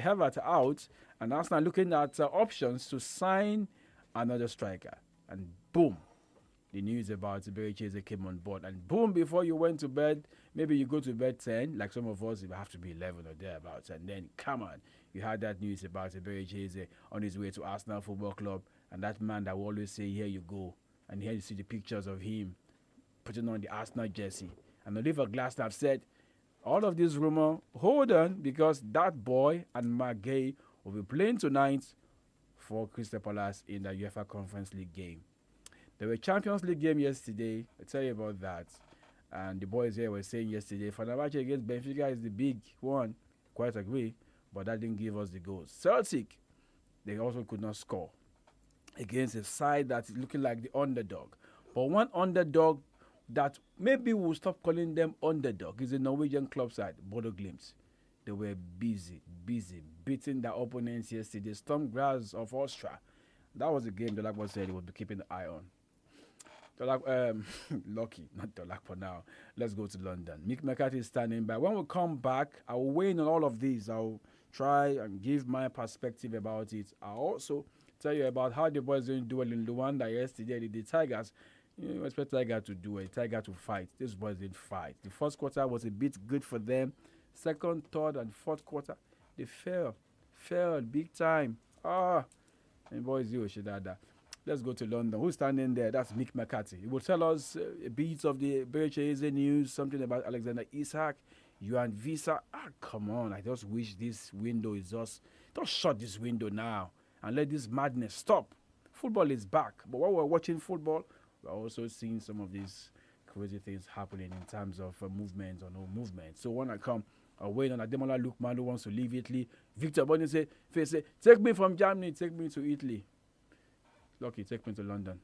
Havertz out, and Arsenal looking at options to sign another striker. And boom, the news about 𝐒𝐿 came on board. And boom, before you went to bed, maybe you go to bed 10, like some of us, it have to be 11 or thereabouts. And then, come on, you had that news about 𝐒𝐿 on his way to Arsenal Football Club. And that man that will always say, here you go. And here you see the pictures of him putting on the Arsenal jersey. And Oliver Glasner have said, all of this rumor, hold on, because that boy and 𝐒𝐿 will be playing tonight for Crystal Palace in the UEFA Conference League game. There were Champions League game yesterday. I'll tell you about that. And the boys here were saying yesterday, Fenerbahce against Benfica is the big one. Quite agree, but that didn't give us the goals. Celtic, they also could not score against a side that's looking like the underdog. But one underdog that maybe we'll stop calling them underdog is the Norwegian club side, Bodo Glimt. They were busy, beating their opponents yesterday. Storm Graz of Austria. That was a game Dolakbo said he would be keeping the eye on. Lucky, not Dolak for now. Let's go to London. Mick McCarthy is standing by. When we come back, I will weigh in on all of these. I'll try and give my perspective about it. I'll also tell you about how the boys didn't do well in Luanda yesterday. The Tigers, you expect Tiger to do it, Tiger to fight. These boys didn't fight. The first quarter was a bit good for them. Second, third, and fourth quarter, they fell big time. And boys, you should have that. Let's go to London. Who's standing there? That's Mick McCarthy. He will tell us a bit of the 𝐒𝐿 news, something about Alexander Isak, Johan Visa. Come on. I just wish this window is just... Don't shut this window now and let this madness stop. Football is back. But while we're watching football, we're also seeing some of these crazy things happening in terms of movement or no movement. So when I come, I'll wait on Ademola Lookman, who wants to leave Italy. Victor Boni say, take me from Germany, take me to Italy. Lucky, take me to London.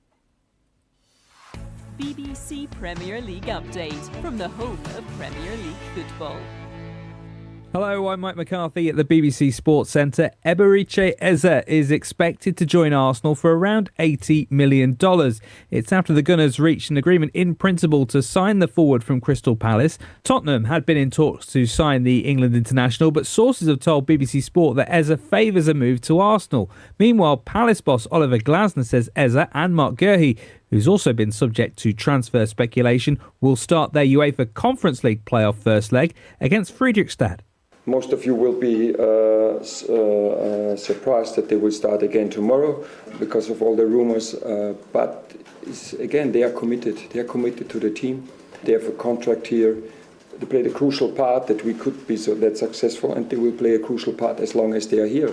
BBC Premier League update from the home of Premier League football. Hello, I'm Mike McCarthy at the BBC Sports Centre. Eberechi Eze is expected to join Arsenal for around $80 million. It's after the Gunners reached an agreement in principle to sign the forward from Crystal Palace. Tottenham had been in talks to sign the England international, but sources have told BBC Sport that Eze favours a move to Arsenal. Meanwhile, Palace boss Oliver Glasner says Eze and Mark Ghei, who's also been subject to transfer speculation, will start their UEFA Conference League playoff first leg against Friedrichstad. Most of you will be surprised that they will start again tomorrow because of all the rumors. But again, they are committed. They are committed to the team. They have a contract here. They played a crucial part that we could be so that successful, and they will play a crucial part as long as they are here.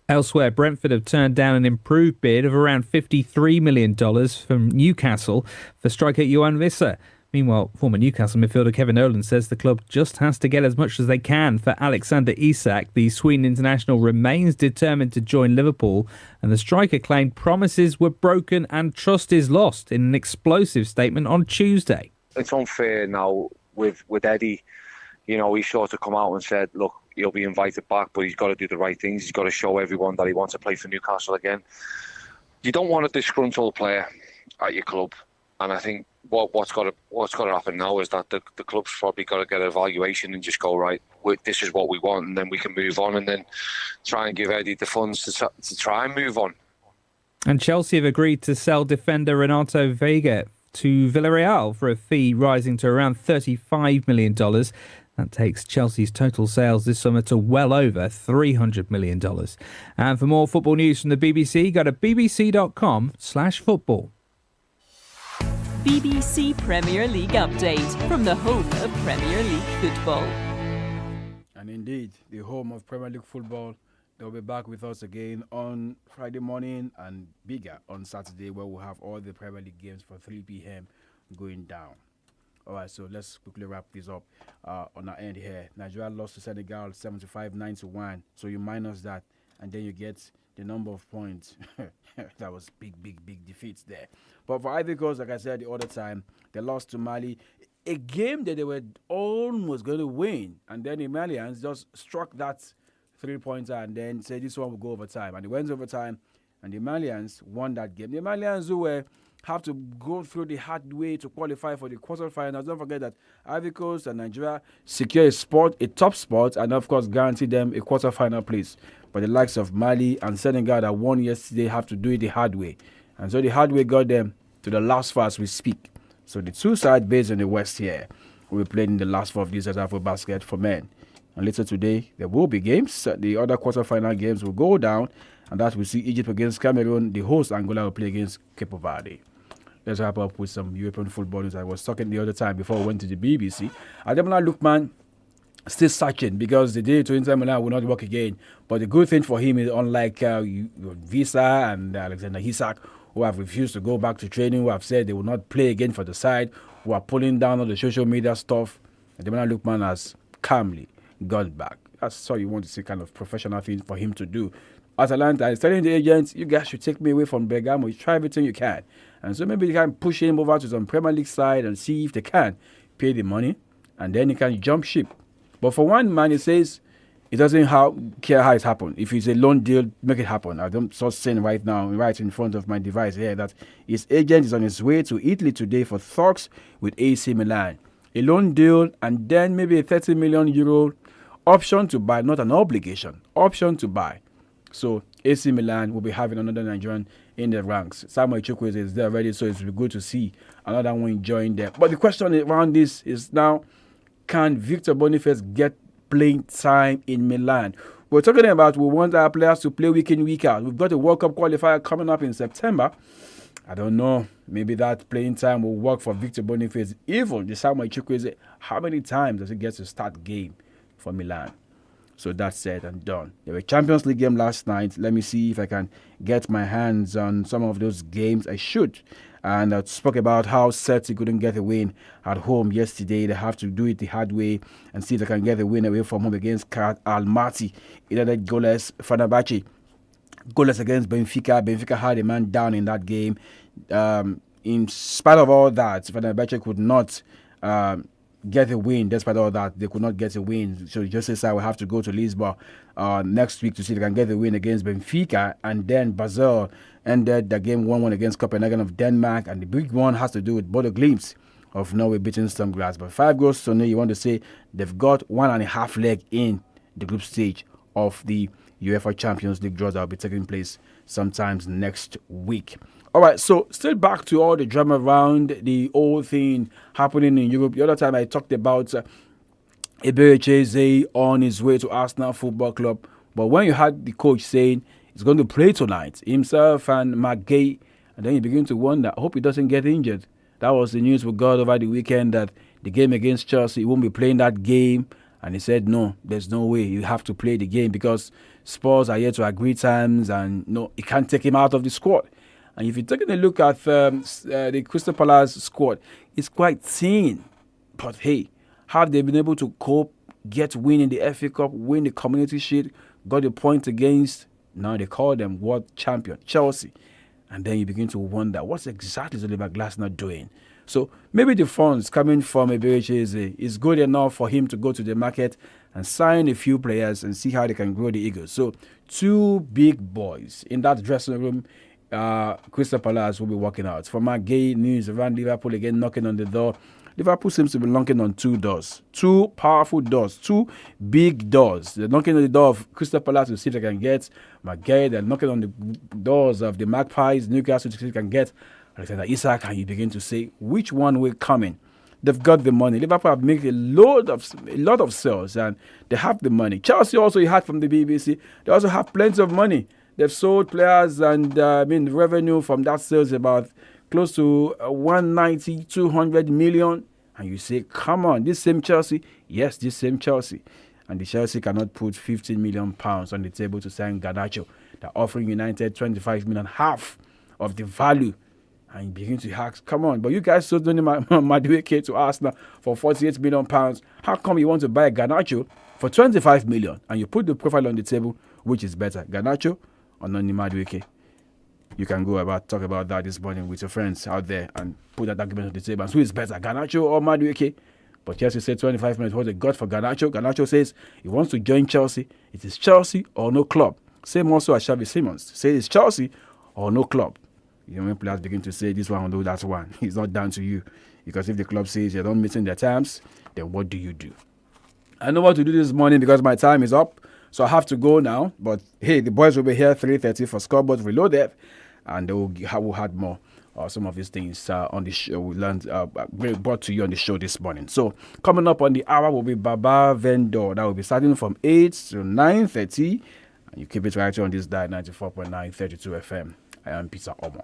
Elsewhere, Brentford have turned down an improved bid of around $53 million from Newcastle for striker Johan Visa. Meanwhile, former Newcastle midfielder Kevin Nolan says the club just has to get as much as they can for Alexander Isak. The Sweden international remains determined to join Liverpool, and the striker claimed promises were broken and trust is lost in an explosive statement on Tuesday. It's unfair now with Eddie. You know, he sort of come out and said, look, he'll be invited back, but he's got to do the right things. He's got to show everyone that he wants to play for Newcastle again. You don't want a disgruntled player at your club, and I think what's got to happen now is that the club's probably got to get an evaluation and just go, right, this is what we want, and then we can move on, and then try and give Eddie the funds to try and move on. And Chelsea have agreed to sell defender Renato Vega to Villarreal for a fee rising to around $35 million. That takes Chelsea's total sales this summer to well over $300 million. And for more football news from the BBC, go to bbc.com/football. BBC Premier League update from the home of Premier League football. And indeed, the home of Premier League football. They'll be back with us again on Friday morning and bigger on Saturday, where we'll have all the Premier League games for 3 p.m. going down. All right, so let's quickly wrap this up on our end here. Nigeria lost to Senegal 75-91. So you minus that, and then you get the number of points. That was big defeats there. But for Ivory Coast, like I said the other time, they lost to Mali. A game that they were almost going to win. And then the Malians just struck that 3-pointer and then said this one will go overtime. And it went overtime, and the Malians won that game. The Malians who were have to go through the hard way to qualify for the quarterfinals. Don't forget that Ivory Coast and Nigeria secure a top spot, and of course guarantee them a quarterfinal place. But the likes of Mali and Senegal that won yesterday have to do it the hard way. And so the hard way got them to the last four as we speak. So the two sides based in the West here will be playing in the last four of this Afro basket for men. And later today, there will be games. The other quarterfinal games will go down, and that we see Egypt against Cameroon. The host Angola will play against 𝐾𝐈𝐒. Let's wrap up with some European football news. I was talking the other time before we went to the BBC. Ademola Lookman still searching because the day to Inter Milan will not work again. But the good thing for him is, unlike Visa and Alexander Isak, who have refused to go back to training, who have said they will not play again for the side, who are pulling down all the social media stuff, Ademola Lookman has calmly gone back. That's all you want to see, kind of professional thing for him to do. Atalanta is telling the agents, you guys should take me away from Bergamo. You try everything you can. And so maybe they can push him over to some Premier League side and see if they can pay the money, and then he can jump ship. But for one man, he says he doesn't care how it happened. If it's a loan deal, make it happen. I don't start saying right now, right in front of my device here, that his agent is on his way to Italy today for talks with AC Milan. A loan deal and then maybe a 30 million euro option to buy, not an obligation, option to buy. So AC Milan will be having another Nigerian in the ranks. Samuel Chukwueze is there already, so it's good to see another one join there. But the question around this is now, can Victor Boniface get playing time in Milan? We're talking about we want our players to play week in, week out. We've got a World Cup qualifier coming up in September. I don't know. Maybe that playing time will work for Victor Boniface. Even the Samuel Chukwueze, how many times does he get to start game for Milan? So that's said and done. There were Champions League game last night. Let me see if I can get my hands on some of those games. I should. And I spoke about how Celtic couldn't get a win at home yesterday. They have to do it the hard way and see if they can get a win away from home against Almaty. United goalless. Fenerbahce goalless against Benfica. Benfica had a man down in that game. In spite of all that, Fenerbahce could not get a win. Despite all that, they could not get a win. So just as I will have to go to Lisbon next week to see if they can get a win against Benfica. And then Basel ended the game 1-1 against Copenhagen of Denmark. And the big one has to do with Bodo Glimt of Norway beating Sturm But 5 goals to 0. You want to say they've got 1.5 leg in the group stage of the UEFA Champions League draws that will be taking place sometimes next week. All right, so still back to all the drama around the whole thing happening in Europe. The other time I talked about 𝐒𝐈𝐒 on his way to Arsenal Football Club. But when you had the coach saying he's going to play tonight, himself and 𝐒𝐿, and then you begin to wonder, I hope he doesn't get injured. That was the news we got over the weekend, that the game against Chelsea, he won't be playing that game. And he said, no, there's no way. You have to play the game because Spurs are here to agree terms, and no, he can't take him out of the squad. And if you're taking a look at the Crystal Palace squad, it's quite thin. But hey, have they been able to cope, get win in the FA Cup, win the Community Shield, got a point against, now they call them world champion, Chelsea. And then you begin to wonder, what's exactly is Oliver Glasner doing? So maybe the funds coming from 𝐒𝐈𝐒 is good enough for him to go to the market and sign a few players and see how they can grow the Eagles. So 2 big boys in that dressing room. Crystal Palace will be working out. For 𝐒𝐿, news around Liverpool again knocking on the door. Liverpool seems to be knocking on 2 doors. 2 powerful doors. 2 big doors. They're knocking on the door of Crystal Palace to see if they can get 𝐒𝐿. They're knocking on the doors of the Magpies, Newcastle, to see if they can get Alexander Isak. And you begin to say, which one will come in? They've got the money. Liverpool have made a lot of sales, and they have the money. Chelsea also, you heard from the BBC, they also have plenty of money. They've sold players, and the revenue from that sales about close to 190, 200 million. And you say, come on, this same Chelsea? Yes, this same Chelsea. And the Chelsea cannot put 15 million pounds on the table to sign Garnacho. They're offering United 25 million, half of the value. And you begin to ask, come on, but you guys sold Madueke to Arsenal for 48 million pounds. How come you want to buy Garnacho for 25 million? And you put the profile on the table, which is better, Garnacho or Noni Madueke? You can go talk about that this morning with your friends out there and put that argument on the table. And who is better, Garnacho or Madueke? But Chelsea said 25 minutes. What they got for Garnacho? Garnacho says he wants to join Chelsea. It is Chelsea or no club. Same also as Xavi Simons. Say it's Chelsea or no club. When players begin to say this one, no, that's one, it's not down to you. Because if the club says you're not meeting their terms, then what do you do? I know what to do this morning because my time is up. So I have to go now. But hey, the boys will be here 3:30 for Scoreboard Reloaded. And they will have more some of these things on the show. We learned brought to you on the show this morning. So coming up on the hour will be Baba Vendor. That will be starting from 8 to 9:30. And you keep it right here on this dial 94.9 32 FM. I am Peter Omo.